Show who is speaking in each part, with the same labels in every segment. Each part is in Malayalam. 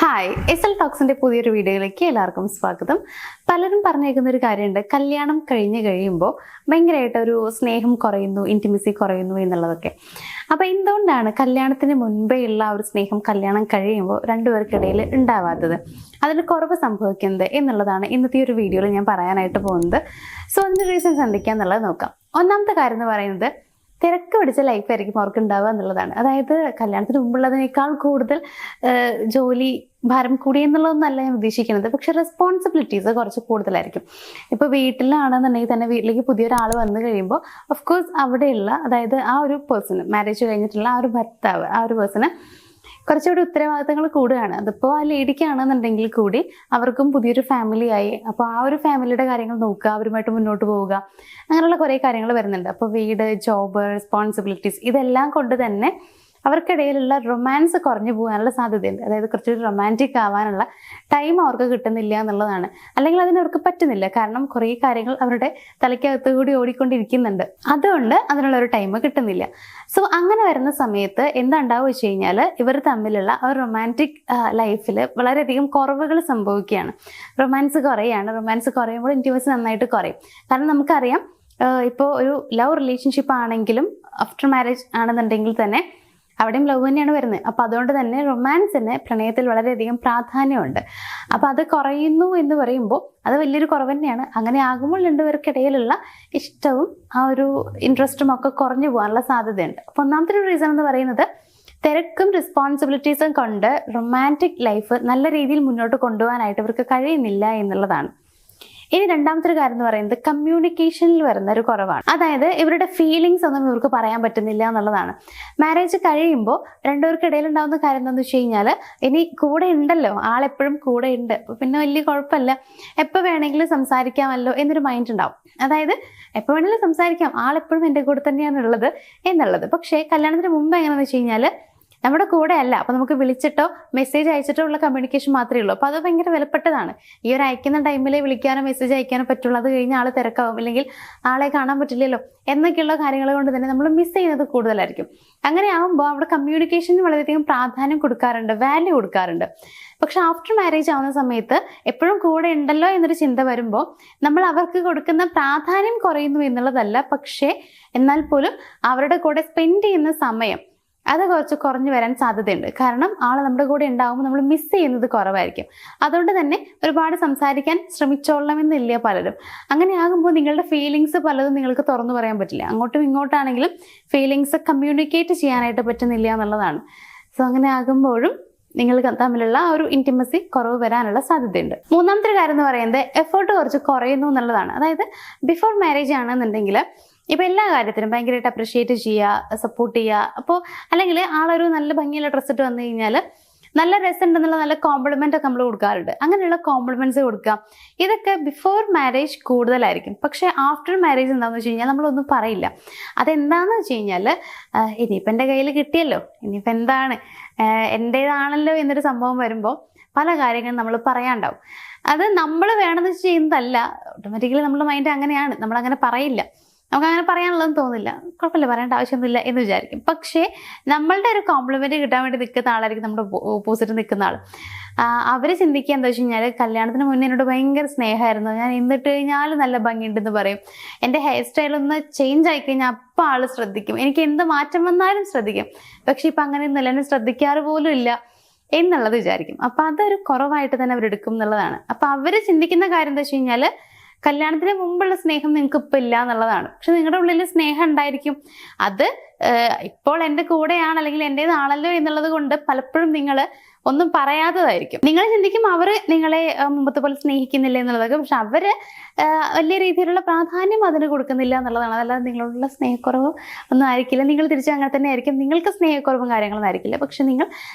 Speaker 1: ഹായ്, എസ് എൽ ടോക്സിന്റെ പുതിയൊരു വീഡിയോയിലേക്ക് എല്ലാവർക്കും സ്വാഗതം. പലരും പറഞ്ഞേക്കുന്ന ഒരു കാര്യമുണ്ട്, കല്യാണം കഴിഞ്ഞ് കഴിയുമ്പോൾ ഭയങ്കരമായിട്ട് ഒരു സ്നേഹം കുറയുന്നു, ഇൻറ്റിമസി കുറയുന്നു എന്നുള്ളതൊക്കെ. അപ്പോൾ എന്തുകൊണ്ടാണ് കല്യാണത്തിന് മുൻപേ ഉള്ള ഒരു സ്നേഹം കല്യാണം കഴിയുമ്പോൾ രണ്ടുപേർക്കിടയിൽ ഉണ്ടാവാത്തത്, അതിന് കുറവ് സംഭവിക്കുന്നത് എന്നുള്ളതാണ് ഇന്നത്തെ ഒരു വീഡിയോയിൽ ഞാൻ പറയാനായിട്ട് പോകുന്നത്. സോ അതിൻ്റെ റീസൺസ് എന്തൊക്കെയാണെന്നുള്ളത് നോക്കാം. ഒന്നാമത്തെ കാര്യം എന്ന് പറയുന്നത്, തിരക്ക് പിടിച്ച ലൈഫായിരിക്കും അവർക്ക് ഉണ്ടാവുക എന്നുള്ളതാണ്. അതായത് കല്യാണത്തിന് മുമ്പുള്ളതിനേക്കാൾ കൂടുതൽ ജോലി ഭാരം കൂടി എന്നുള്ളതൊന്നല്ല ഞാൻ ഉദ്ദേശിക്കുന്നത്, പക്ഷെ റെസ്പോൺസിബിലിറ്റീസ് കുറച്ച് കൂടുതലായിരിക്കും. ഇപ്പോൾ വീട്ടിലാണെന്നുണ്ടെങ്കിൽ തന്നെ വീട്ടിലേക്ക് പുതിയൊരാൾ വന്നു കഴിയുമ്പോൾ ഓഫ് കോഴ്സ് അവിടെയുള്ള, അതായത് ആ ഒരു പേഴ്സണ്, മാരേജ് കഴിഞ്ഞിട്ടുള്ള ആ ഒരു ഭർത്താവ്, ആ ഒരു പേഴ്സണ് കുറച്ചുകൂടി ഉത്തരവാദിത്തങ്ങൾ കൂടുകയാണ്. അതിപ്പോൾ ആ ലേഡിക്കാണെന്നുണ്ടെങ്കിൽ കൂടി അവർക്കും പുതിയൊരു ഫാമിലി ആയി. അപ്പോൾ ആ ഒരു ഫാമിലിയുടെ കാര്യങ്ങൾ നോക്കുക, അവരുമായിട്ട് മുന്നോട്ട് പോവുക, അങ്ങനെയുള്ള കുറേ കാര്യങ്ങൾ വരുന്നുണ്ട്. അപ്പോൾ വീട്, ജോബ്, റെസ്പോൺസിബിലിറ്റീസ്, ഇതെല്ലാം കൊണ്ട് തന്നെ അവർക്കിടയിലുള്ള റൊമാൻസ് കുറഞ്ഞു പോകാനുള്ള സാധ്യതയുണ്ട്. അതായത് കുറച്ചുകൂടി റൊമാൻറ്റിക് ആവാനുള്ള ടൈം അവർക്ക് കിട്ടുന്നില്ല എന്നുള്ളതാണ്. അല്ലെങ്കിൽ അതിനവർക്ക് പറ്റുന്നില്ല, കാരണം കുറേ കാര്യങ്ങൾ അവരുടെ തലയ്ക്കകത്ത് കൂടി ഓടിക്കൊണ്ടിരിക്കുന്നുണ്ട്. അതുകൊണ്ട് അതിനുള്ള ഒരു ടൈം കിട്ടുന്നില്ല. സോ അങ്ങനെ വരുന്ന സമയത്ത് എന്താ ഉണ്ടാവുക വെച്ച് കഴിഞ്ഞാൽ, ഇവർ തമ്മിലുള്ള ഒരു റൊമാൻറ്റിക് ലൈഫിൽ വളരെയധികം കുറവുകൾ സംഭവിക്കുകയാണ്. റൊമാൻസ് കുറയാണ്. റൊമാൻസ് കുറയുമ്പോൾ ഇൻറ്റിമസി നന്നായിട്ട് കുറയും. കാരണം നമുക്കറിയാം, ഇപ്പോൾ ഒരു ലവ് റിലേഷൻഷിപ്പ് ആണെങ്കിലും ആഫ്റ്റർ മാരേജ് ആണെന്നുണ്ടെങ്കിൽ തന്നെ അവിടെയും ലവ് തന്നെയാണ് വരുന്നത്. അപ്പോൾ അതുകൊണ്ട് തന്നെ റൊമാൻസിന് പ്രണയത്തിൽ വളരെയധികം പ്രാധാന്യമുണ്ട്. അപ്പോൾ അത് കുറയുന്നു എന്ന് പറയുമ്പോൾ അത് വലിയൊരു കുറവ് തന്നെയാണ്. അങ്ങനെ ആകുമ്പോൾ രണ്ടുപേർക്കിടയിലുള്ള ഇഷ്ടവും ആ ഒരു ഇൻട്രസ്റ്റും ഒക്കെ കുറഞ്ഞു പോകാനുള്ള സാധ്യതയുണ്ട്. അപ്പോൾ ഒന്നാമത്തെ ഒരു റീസൺ എന്ന് പറയുന്നത്, തിരക്കും റെസ്പോൺസിബിലിറ്റീസും കൊണ്ട് റൊമാൻറ്റിക് ലൈഫ് നല്ല രീതിയിൽ മുന്നോട്ട് കൊണ്ടുപോകാനായിട്ട് ഇവർക്ക് കഴിയുന്നില്ല എന്നുള്ളതാണ്. ഇനി രണ്ടാമത്തെ ഒരു കാര്യം എന്ന് പറയുന്നത്, കമ്മ്യൂണിക്കേഷനിൽ വരുന്ന ഒരു കുറവാണ്. അതായത് ഇവരുടെ ഫീലിങ്സ് ഒന്നും ഇവർക്ക് പറയാൻ പറ്റുന്നില്ല എന്നുള്ളതാണ്. മാരേജ് കഴിയുമ്പോൾ രണ്ടുപേർക്കിടയിൽ ഉണ്ടാകുന്ന കാര്യം എന്താണെന്ന് വെച്ച് കഴിഞ്ഞാൽ, ഇനി കൂടെ ഉണ്ടല്ലോ, ആളെപ്പോഴും കൂടെ ഉണ്ട്, അപ്പോൾ പിന്നെ വലിയ കുഴപ്പമില്ല, എപ്പോൾ വേണമെങ്കിലും സംസാരിക്കാമല്ലോ എന്നൊരു മൈൻഡ് ഉണ്ടാവും. അതായത് എപ്പോൾ വേണമെങ്കിലും സംസാരിക്കാം, ആളെപ്പോഴും എൻ്റെ കൂടെ തന്നെയാണ് ഉള്ളത് എന്നുള്ളത്. പക്ഷേ കല്യാണത്തിന് മുമ്പ് എങ്ങനെയാണെന്ന് വെച്ച് കഴിഞ്ഞാൽ, നമ്മുടെ കൂടെ അല്ല, അപ്പോൾ നമുക്ക് വിളിച്ചിട്ടോ മെസ്സേജ് അയച്ചിട്ടോ ഉള്ള കമ്മ്യൂണിക്കേഷൻ മാത്രമേ ഉള്ളൂ. അപ്പോൾ അത് ഭയങ്കര വിലപ്പെട്ടതാണ്. ഈ ഒരു അയക്കുന്ന ടൈമിൽ വിളിക്കാനോ മെസ്സേജ് അയക്കാനോ പറ്റുള്ളൂ. അത് കഴിഞ്ഞ് ആൾ തിരക്കാവും, അല്ലെങ്കിൽ ആളെ കാണാൻ പറ്റില്ലല്ലോ എന്നൊക്കെയുള്ള കാര്യങ്ങൾ കൊണ്ട് തന്നെ നമ്മൾ മിസ് ചെയ്യുന്നത് കൂടുതലായിരിക്കും. അങ്ങനെ ആകുമ്പോൾ അവിടെ കമ്മ്യൂണിക്കേഷന് വളരെയധികം പ്രാധാന്യം കൊടുക്കാറുണ്ട്, വാല്യൂ കൊടുക്കാറുണ്ട്. പക്ഷെ ആഫ്റ്റർ മാരേജ് ആവുന്ന സമയത്ത് എപ്പോഴും കൂടെ ഉണ്ടല്ലോ എന്നൊരു ചിന്ത വരുമ്പോൾ നമ്മൾ അവർക്ക് കൊടുക്കുന്ന പ്രാധാന്യം കുറയുന്നു എന്നുള്ളതല്ല, പക്ഷേ എന്നാൽ പോലും അവരുടെ കൂടെ സ്പെൻഡ് ചെയ്യുന്ന സമയം അത് കുറച്ച് കുറഞ്ഞു വരാൻ സാധ്യതയുണ്ട്. കാരണം ആൾ നമ്മുടെ കൂടെ ഉണ്ടാകുമ്പോൾ നമ്മൾ മിസ് ചെയ്യുന്നത് കുറവായിരിക്കും. അതുകൊണ്ട് തന്നെ ഒരുപാട് സംസാരിക്കാൻ ശ്രമിച്ചോളണമെന്നില്ല പലരും. അങ്ങനെ ആകുമ്പോൾ നിങ്ങളുടെ ഫീലിങ്സ് പലതും നിങ്ങൾക്ക് തുറന്നു പറയാൻ പറ്റില്ല. അങ്ങോട്ടും ഇങ്ങോട്ടാണെങ്കിലും ഫീലിങ്സ് കമ്മ്യൂണിക്കേറ്റ് ചെയ്യാനായിട്ട് പറ്റുന്നില്ല എന്നുള്ളതാണ്. സോ അങ്ങനെ ആകുമ്പോഴും നിങ്ങൾ തമ്മിലുള്ള ഒരു ഇൻറ്റിമസി കുറവ് വരാനുള്ള സാധ്യതയുണ്ട്. മൂന്നാമത്തെ കാര്യം എന്ന് പറയുന്നത്, എഫേർട്ട് കുറച്ച് കുറയുന്നു എന്നുള്ളതാണ്. അതായത് ബിഫോർ മാരേജ് ആണെന്നുണ്ടെങ്കിൽ ഇപ്പോൾ എല്ലാ കാര്യത്തിനും ഭയങ്കരമായിട്ട് അപ്രിഷിയേറ്റ് ചെയ്യുക, സപ്പോർട്ട് ചെയ്യുക. അപ്പോൾ അല്ലെങ്കിൽ ആളൊരു നല്ല ഭംഗിയുള്ള ഡ്രസ്സ് ഇട്ട് വന്നു കഴിഞ്ഞാൽ നല്ല രസമുണ്ടെന്നുള്ള നല്ല കോംപ്ലിമെൻ്റ് ഒക്കെ നമ്മൾ കൊടുക്കാറുണ്ട്. അങ്ങനെയുള്ള കോംപ്ലിമെൻറ്റ്സ് കൊടുക്കുക, ഇതൊക്കെ ബിഫോർ മാരേജ് കൂടുതലായിരിക്കും. പക്ഷേ ആഫ്റ്റർ മാരേജ് എന്താണെന്ന് വെച്ച് കഴിഞ്ഞാൽ നമ്മളൊന്നും പറയില്ല. അതെന്താണെന്ന് വെച്ച് കഴിഞ്ഞാൽ, ഇനിയിപ്പോൾ എൻ്റെ കയ്യിൽ കിട്ടിയല്ലോ, ഇനിയിപ്പോൾ എന്താണ്, എൻ്റേതാണല്ലോ എന്നൊരു സംഭവം വരുമ്പോൾ പല കാര്യങ്ങളും നമ്മൾ പറയാണ്ടാവും. അത് നമ്മൾ വേണമെന്ന് വെച്ച് ചെയ്യുന്നതല്ല, ഓട്ടോമാറ്റിക്കലി നമ്മുടെ മൈൻഡ് അങ്ങനെയാണ്, നമ്മളങ്ങനെ പറയില്ല. നമുക്കങ്ങനെ പറയാനുള്ളതെന്ന് തോന്നില്ല, കുഴപ്പമില്ല, പറയേണ്ട ആവശ്യമൊന്നുമില്ല എന്ന് വിചാരിക്കും. പക്ഷേ നമ്മളുടെ ഒരു കോംപ്ലിമെൻറ്റ് കിട്ടാൻ വേണ്ടി നിൽക്കുന്ന ആളായിരിക്കും നമ്മുടെ ഓപ്പോസിറ്റ് നിൽക്കുന്ന ആൾ. അവർ ചിന്തിക്കുക എന്താ വെച്ച് കഴിഞ്ഞാൽ, കല്യാണത്തിന് മുന്നേ എന്നോട് ഭയങ്കര സ്നേഹമായിരുന്നു, ഞാൻ എന്നിട്ട് കഴിഞ്ഞാൽ നല്ല ഭംഗിയുണ്ടെന്ന് പറയും, എൻ്റെ ഹെയർ സ്റ്റൈലൊന്ന് ചേഞ്ച് ആയിക്കഴിഞ്ഞാൽ അപ്പം ആൾ ശ്രദ്ധിക്കും, എനിക്ക് എന്ത് മാറ്റം വന്നാലും ശ്രദ്ധിക്കും. പക്ഷെ ഇപ്പം അങ്ങനെയൊന്നുമില്ല, എന്നെ ശ്രദ്ധിക്കാറ് പോലും ഇല്ല എന്നുള്ളത് വിചാരിക്കും. അപ്പം അതൊരു കുറവായിട്ട് തന്നെ അവരെടുക്കും എന്നുള്ളതാണ്. അപ്പം അവർ ചിന്തിക്കുന്ന കാര്യം എന്താ വെച്ച് കഴിഞ്ഞാൽ, കല്യാണത്തിന് മുമ്പുള്ള സ്നേഹം നിങ്ങൾക്ക് ഇപ്പം ഇല്ല എന്നുള്ളതാണ്. പക്ഷെ നിങ്ങളുടെ ഉള്ളിൽ സ്നേഹം ഉണ്ടായിരിക്കും. അത് ഇപ്പോൾ എൻ്റെ കൂടെയാണ്, അല്ലെങ്കിൽ എൻ്റേതാണല്ലോ എന്നുള്ളത് കൊണ്ട് പലപ്പോഴും നിങ്ങൾ ഒന്നും പറയാത്തതായിരിക്കും. നിങ്ങൾ ചിന്തിക്കും അവർ നിങ്ങളെ മുമ്പത്തെ പോലെ സ്നേഹിക്കുന്നില്ല എന്നുള്ളതൊക്കെ. പക്ഷെ അവർ വലിയ രീതിയിലുള്ള പ്രാധാന്യം അതിന് കൊടുക്കുന്നില്ല എന്നുള്ളതാണ്. അതല്ലാതെ നിങ്ങളോടുള്ള സ്നേഹക്കുറവും ഒന്നും ആയിരിക്കില്ല. നിങ്ങൾ തിരിച്ച് അങ്ങനെ തന്നെ ആയിരിക്കും. നിങ്ങൾക്ക് സ്നേഹക്കുറവും കാര്യങ്ങളൊന്നും ആയിരിക്കില്ല. പക്ഷെ നിങ്ങൾ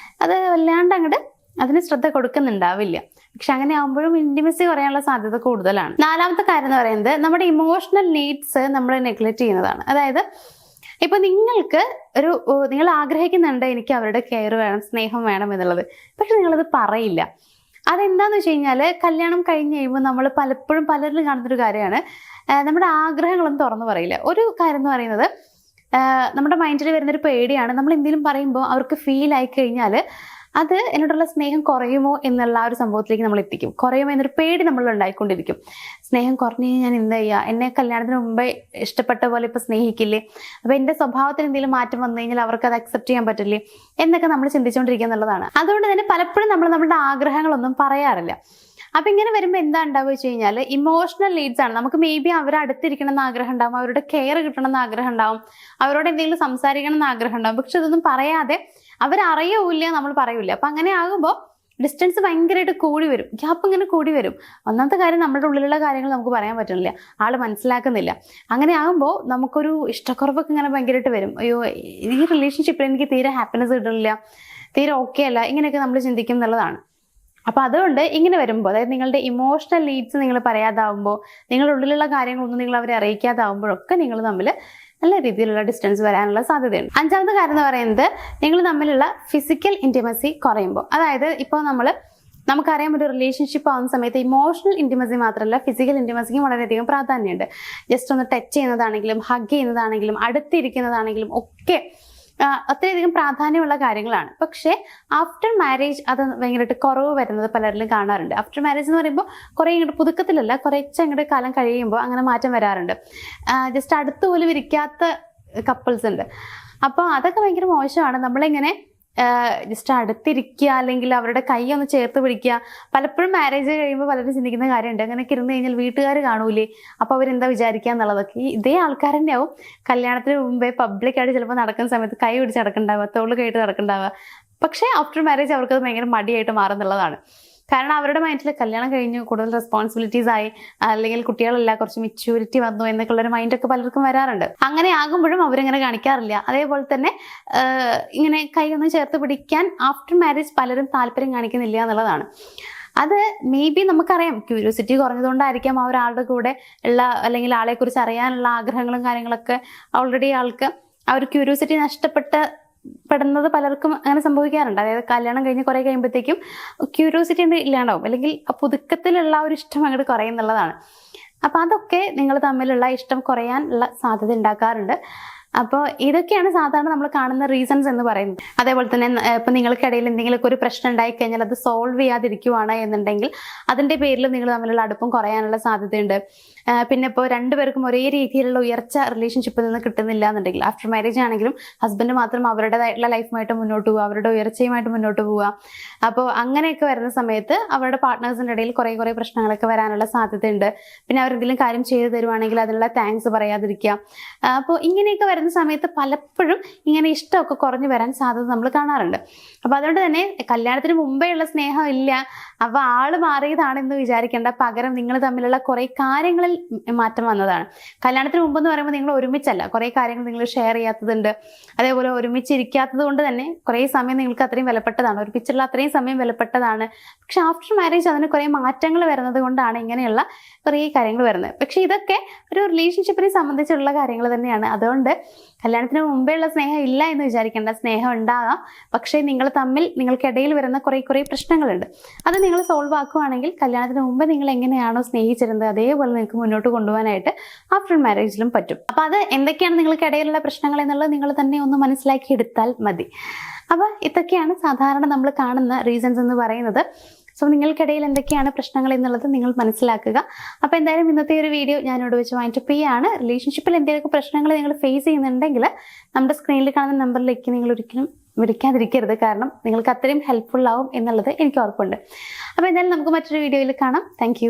Speaker 1: അത് വല്ലാണ്ട് അങ്ങോട്ട് അതിന് ശ്രദ്ധ കൊടുക്കുന്നുണ്ടാവില്ല. പക്ഷെ അങ്ങനെ ആകുമ്പോഴും ഇൻറ്റിമസി കുറയാനുള്ള സാധ്യത കൂടുതലാണ്. നാലാമത്തെ കാര്യം എന്ന് പറയുന്നത്, നമ്മുടെ ഇമോഷണൽ നീഡ്സ് നമ്മൾ നെഗ്ലക്റ്റ് ചെയ്യുന്നതാണ്. അതായത് ഇപ്പൊ നിങ്ങൾ ആഗ്രഹിക്കുന്നുണ്ട്, എനിക്ക് അവരുടെ കെയർ വേണം, സ്നേഹം വേണം എന്നുള്ളത്, പക്ഷെ നിങ്ങളത് പറയില്ല. അതെന്താന്ന് വെച്ച് കഴിഞ്ഞാൽ, കല്യാണം കഴിഞ്ഞ് കഴിയുമ്പോൾ നമ്മൾ പലപ്പോഴും പലരിലും കാണുന്നൊരു കാര്യമാണ്, നമ്മുടെ ആഗ്രഹങ്ങളൊന്നും തുറന്നു പറയില്ല. ഒരു കാര്യം എന്ന് പറയുന്നത്, നമ്മുടെ മൈൻഡിൽ വരുന്നൊരു പേടിയാണ്, നമ്മൾ എന്തെങ്കിലും പറയുമ്പോൾ അവർക്ക് ഫീൽ ആയി കഴിഞ്ഞാൽ അത് എന്നോടുള്ള സ്നേഹം കുറയുമോ എന്നുള്ള ആ ഒരു സംഭവത്തിലേക്ക് നമ്മൾ എത്തിക്കും. കുറയുമോ എന്നൊരു പേടി നമ്മൾ ഉണ്ടായിക്കൊണ്ടിരിക്കും. സ്നേഹം കുറഞ്ഞു കഴിഞ്ഞാൽ ഞാൻ എന്താ ചെയ്യുക, എന്നെ കല്യാണത്തിന് മുമ്പേ ഇഷ്ടപ്പെട്ട പോലെ ഇപ്പൊ സ്നേഹിക്കില്ലേ, അപ്പൊ എന്റെ സ്വഭാവത്തിന് എന്തെങ്കിലും മാറ്റം വന്നു കഴിഞ്ഞാൽ അവർക്ക് അത് അക്സെപ്റ്റ് ചെയ്യാൻ പറ്റില്ലേ എന്നൊക്കെ നമ്മൾ ചിന്തിച്ചുകൊണ്ടിരിക്കുക എന്നുള്ളതാണ്. അതുകൊണ്ട് തന്നെ പലപ്പോഴും നമ്മൾ നമ്മുടെ ആഗ്രഹങ്ങളൊന്നും പറയാറില്ല. അപ്പൊ ഇങ്ങനെ വരുമ്പോൾ എന്താ ഉണ്ടാവുക വെച്ച് കഴിഞ്ഞാൽ ഇമോഷണൽ നീഡ്സ് ആണ്. നമുക്ക് മേ ബി അവരെ അടുത്തിരിക്കണം എന്ന് ആഗ്രഹം ഉണ്ടാവും, അവരുടെ കെയർ കിട്ടണം എന്ന് ആഗ്രഹം ഉണ്ടാവും, അവരോട് എന്തെങ്കിലും സംസാരിക്കണം എന്ന് ആഗ്രഹം ഉണ്ടാവും. പക്ഷെ ഇതൊന്നും പറയാതെ അവരറിയൂല്ല, നമ്മൾ പറയൂല. അപ്പൊ അങ്ങനെ ആകുമ്പോൾ ഡിസ്റ്റൻസ് ഭയങ്കരമായിട്ട് കൂടി വരും, ഗ്യാപ്പ് ഇങ്ങനെ കൂടി വരും. ഒന്നാമത്തെ കാര്യം, നമ്മുടെ ഉള്ളിലുള്ള കാര്യങ്ങൾ നമുക്ക് പറയാൻ പറ്റുന്നില്ല, ആള് മനസ്സിലാക്കുന്നില്ല. അങ്ങനെ ആകുമ്പോൾ നമുക്കൊരു ഇഷ്ടക്കുറവൊക്കെ ഇങ്ങനെ ഭയങ്കരമായിട്ട് വരും. അയ്യോ, ഈ റിലേഷൻഷിപ്പിൽ എനിക്ക് തീരെ ഹാപ്പിനെസ് കിട്ടുന്നില്ല, തീരെ ഓക്കെ അല്ല, ഇങ്ങനെയൊക്കെ നമ്മൾ ചിന്തിക്കും എന്നുള്ളതാണ്. അപ്പൊ അതുകൊണ്ട് ഇങ്ങനെ വരുമ്പോൾ, അതായത് നിങ്ങളുടെ ഇമോഷണൽ നീഡ്സ് നിങ്ങൾ പറയാതാവുമ്പോൾ, നിങ്ങളുടെ ഉള്ളിലുള്ള കാര്യങ്ങളൊന്നും നിങ്ങൾ അവരെ അറിയിക്കാതാവുമ്പോഴൊക്കെ നിങ്ങൾ തമ്മിൽ നല്ല രീതിയിലുള്ള ഡിസ്റ്റൻസ് വരാനുള്ള സാധ്യതയുണ്ട്. അഞ്ചാമത്തെ കാര്യം എന്ന് പറയുന്നത്, നിങ്ങൾ തമ്മിലുള്ള ഫിസിക്കൽ ഇന്റിമസി കുറയുമ്പോൾ. അതായത് ഇപ്പോൾ നമുക്കറിയാം, ഒരു റിലേഷൻഷിപ്പ് ആവുന്ന സമയത്ത് ഇമോഷണൽ ഇന്റിമസി മാത്രമല്ല, ഫിസിക്കൽ ഇന്റിമസിക്കും വളരെയധികം പ്രാധാന്യമുണ്ട്. ജസ്റ്റ് ഒന്ന് ടച്ച് ചെയ്യുന്നതാണെങ്കിലും ഹഗ് ചെയ്യുന്നതാണെങ്കിലും അടുത്തിരിക്കുന്നതാണെങ്കിലും ഒക്കെ അത്രയധികം പ്രാധാന്യമുള്ള കാര്യങ്ങളാണ്. പക്ഷേ ആഫ്റ്റർ മാരേജ് അത് ഭയങ്കരമായിട്ട് കുറവ് വരുന്നത് പലരിലും കാണാറുണ്ട്. ആഫ്റ്റർ മാരേജ് എന്ന് പറയുമ്പോൾ കുറേ ഇങ്ങോട്ട് പുതുക്കത്തിലല്ല, കുറച്ച് അങ്ങോട്ട് കാലം കഴിയുമ്പോൾ അങ്ങനെ മാറ്റം വരാറുണ്ട്. ജസ്റ്റ് അടുത്ത് പോലും ഇരിക്കാത്ത കപ്പിൾസ് ഉണ്ട്. അപ്പോൾ അതൊക്കെ ഭയങ്കര മോശമാണ്. നമ്മളിങ്ങനെ ജസ്റ്റ് അടുത്തിരിക്കുക, അല്ലെങ്കിൽ അവരുടെ കൈ ഒന്ന് ചേർത്ത് പിടിക്കുക. പലപ്പോഴും മാരേജ് കഴിയുമ്പോൾ പലരും ചിന്തിക്കുന്ന കാര്യമുണ്ട്, അങ്ങനെയൊക്കെ ഇരുന്ന് കഴിഞ്ഞാൽ വീട്ടുകാർ കാണൂലേ, അപ്പോൾ അവരെന്താ വിചാരിക്കുക എന്നുള്ളതൊക്കെ. ഇതേ ആൾക്കാർ തന്നെ ആവും കല്യാണത്തിന് മുമ്പേ പബ്ലിക്കായിട്ട് ചിലപ്പോൾ നടക്കുന്ന സമയത്ത് കൈ പിടിച്ച് നടക്കണ്ടാവുക, തോള് കൈയിട്ട് നടക്കണ്ടാവുക. പക്ഷേ ആഫ്റ്റർ മാരേജ് അവർക്കത് ഭയങ്കര മടിയായിട്ട് മാറുന്നുള്ളതാണ്. കാരണം അവരുടെ മൈൻഡിൽ കല്യാണം കഴിഞ്ഞു, കൂടുതൽ റെസ്പോൺസിബിലിറ്റീസ് ആയി, അല്ലെങ്കിൽ കുട്ടികളല്ല, കുറച്ച് മെച്യൂരിറ്റി വന്നു എന്നൊക്കെ ഉള്ളൊരു മൈൻഡൊക്കെ പലർക്കും വരാറുണ്ട്. അങ്ങനെ ആകുമ്പോഴും അവരിങ്ങനെ കാണിക്കാറില്ല. അതേപോലെ തന്നെ ഇങ്ങനെ കൈ ഒന്ന് ചേർത്ത് പിടിക്കാൻ ആഫ്റ്റർ മാരേജ് പലരും താല്പര്യം കാണിക്കുന്നില്ല എന്നുള്ളതാണ്. അത് മേ ബി നമുക്കറിയാം, ക്യൂരിയോസിറ്റി കുറഞ്ഞതുകൊണ്ടായിരിക്കാം ആ ഒരാളുടെ കൂടെ ഉള്ള, അല്ലെങ്കിൽ ആളെക്കുറിച്ച് അറിയാനുള്ള ആഗ്രഹങ്ങളും കാര്യങ്ങളൊക്കെ ഓൾറെഡി ആൾക്ക് ആ ഒരു ക്യൂരിയോസിറ്റി നഷ്ടപ്പെടുന്നത് പലർക്കും അങ്ങനെ സംഭവിക്കാറുണ്ട്. അതായത് കല്യാണം കഴിഞ്ഞ് കുറെ കഴിയുമ്പോഴത്തേക്കും ക്യൂരിയോസിറ്റി ഇല്ലാണ്ടാവും, അല്ലെങ്കിൽ പുതുക്കത്തിലുള്ള ഒരു ഇഷ്ടം അങ്ങോട്ട് കുറയുന്നുള്ളതാണ്. അപ്പൊ അതൊക്കെ നിങ്ങൾ തമ്മിലുള്ള ഇഷ്ടം കുറയാനുള്ള സാധ്യത ഉണ്ടാക്കാറുണ്ട്. അപ്പോൾ ഇതൊക്കെയാണ് സാധാരണ നമ്മൾ കാണുന്ന റീസൺസ് എന്ന് പറയുന്നത്. അതേപോലെ തന്നെ ഇപ്പൊ നിങ്ങൾക്കിടയിൽ എന്തെങ്കിലുമൊക്കെ ഒരു പ്രശ്നം ഉണ്ടായി കഴിഞ്ഞാൽ അത് സോൾവ് ചെയ്യാതിരിക്കുവാണ് എന്നുണ്ടെങ്കിൽ അതിന്റെ പേരിൽ നിങ്ങൾ തമ്മിലുള്ള അടുപ്പം കുറയാനുള്ള സാധ്യതയുണ്ട്. പിന്നെ ഇപ്പോൾ രണ്ടുപേർക്കും ഒരേ രീതിയിലുള്ള ഉയർച്ച റിലേഷൻഷിപ്പിൽ നിന്ന് കിട്ടുന്നില്ല എന്നുണ്ടെങ്കിൽ, ആഫ്റ്റർ മാരേജ് ആണെങ്കിലും ഹസ്ബൻഡ് മാത്രം അവരുടേതായിട്ടുള്ള ലൈഫുമായിട്ട് മുന്നോട്ട് പോവുക, അവരുടെ ഉയർച്ചയുമായിട്ട് മുന്നോട്ട് പോവുക. അപ്പോൾ അങ്ങനെയൊക്കെ വരുന്ന സമയത്ത് അവരുടെ പാർട്ട്നേഴ്സിന്റെ ഇടയിൽ കുറേ പ്രശ്നങ്ങളൊക്കെ വരാനുള്ള സാധ്യതയുണ്ട്. പിന്നെ അവരെന്തെങ്കിലും കാര്യം ചെയ്തു തരുവാണെങ്കിൽ അതിനുള്ള താങ്ക്സ് പറയാതിരിക്കുക. അപ്പോൾ ഇങ്ങനെയൊക്കെ വരുന്ന സമയത്ത് പലപ്പോഴും ഇങ്ങനെ ഇഷ്ടമൊക്കെ കുറഞ്ഞു വരാൻ സാധ്യത നമ്മൾ കാണാറുണ്ട്. അപ്പൊ അതുകൊണ്ട് തന്നെ കല്യാണത്തിന് മുമ്പേ ഉള്ള സ്നേഹം ഇല്ല, അപ്പൊ ആള് മാറിയതാണെന്ന് വിചാരിക്കേണ്ട. പകരം നിങ്ങൾ തമ്മിലുള്ള കുറെ കാര്യങ്ങളിൽ മാറ്റം വന്നതാണ്. കല്യാണത്തിന് മുമ്പ് എന്ന് പറയുമ്പോൾ നിങ്ങൾ ഒരുമിച്ചല്ല, കുറെ കാര്യങ്ങൾ നിങ്ങൾ ഷെയർ ചെയ്യാത്തതുണ്ട്. അതേപോലെ ഒരുമിച്ചിരിക്കാത്തത് കൊണ്ട് തന്നെ കുറെ സമയം നിങ്ങൾക്ക് അത്രയും വിലപ്പെട്ടതാണ്, ഒരുമിച്ചുള്ള അത്രയും സമയം വിലപ്പെട്ടതാണ്. പക്ഷെ ആഫ്റ്റർ മാരേജ് അതിന് കുറെ മാറ്റങ്ങൾ വരുന്നത് കൊണ്ടാണ് ഇങ്ങനെയുള്ള കുറേ കാര്യങ്ങൾ വരുന്നത്. പക്ഷെ ഇതൊക്കെ ഒരു റിലേഷൻഷിപ്പിനെ സംബന്ധിച്ചുള്ള കാര്യങ്ങൾ തന്നെയാണ്. അതുകൊണ്ട് കല്യാണത്തിന് മുമ്പേ ഉള്ള സ്നേഹം ഇല്ല എന്ന് വിചാരിക്കേണ്ട. സ്നേഹം ഉണ്ടാകാം, പക്ഷേ നിങ്ങൾക്കിടയിൽ വരുന്ന കുറെ പ്രശ്നങ്ങളുണ്ട്. അത് നിങ്ങൾ സോൾവ് ആക്കുകയാണെങ്കിൽ കല്യാണത്തിന് മുമ്പ് നിങ്ങൾ എങ്ങനെയാണോ സ്നേഹിച്ചിരുന്നത് അതേപോലെ നിങ്ങൾക്ക് മുന്നോട്ട് കൊണ്ടുപോകാനായിട്ട് ആഫ്റ്റർ മാരേജിലും പറ്റും. അപ്പൊ അത് എന്തൊക്കെയാണ് നിങ്ങൾക്കിടയിലുള്ള പ്രശ്നങ്ങൾ എന്നുള്ളത് നിങ്ങൾ തന്നെ ഒന്ന് മനസ്സിലാക്കി എടുത്താൽ മതി. അപ്പൊ ഇതൊക്കെയാണ് സാധാരണ നമ്മൾ കാണുന്ന റീസൺസ് എന്ന് പറയുന്നത്. സോ നിങ്ങൾക്കിടയിൽ എന്തൊക്കെയാണ് പ്രശ്നങ്ങൾ എന്നുള്ളത് നിങ്ങൾ മനസ്സിലാക്കുക. അപ്പോൾ എന്തായാലും ഇന്നത്തെ ഒരു വീഡിയോ ഞാനിവിടെ വെച്ച് വൈൻഡപ്പ് ചെയ്യാണ്. റിലേഷൻഷിപ്പിൽ എന്തെങ്കിലുമൊക്കെ പ്രശ്നങ്ങൾ നിങ്ങൾ ഫേസ് ചെയ്യുന്നുണ്ടെങ്കിൽ നമ്മുടെ സ്ക്രീനിൽ കാണുന്ന നമ്പറിലേക്ക് നിങ്ങൾ ഒരിക്കലും വിളിക്കാതിരിക്കരുത്. കാരണം നിങ്ങൾക്ക് അത്രയും ഹെൽപ്ഫുൾ ആവും എന്നുള്ളത് എനിക്ക് ഉറപ്പുണ്ട്. അപ്പോൾ എന്തായാലും നമുക്ക് മറ്റൊരു വീഡിയോയിൽ കാണാം. താങ്ക്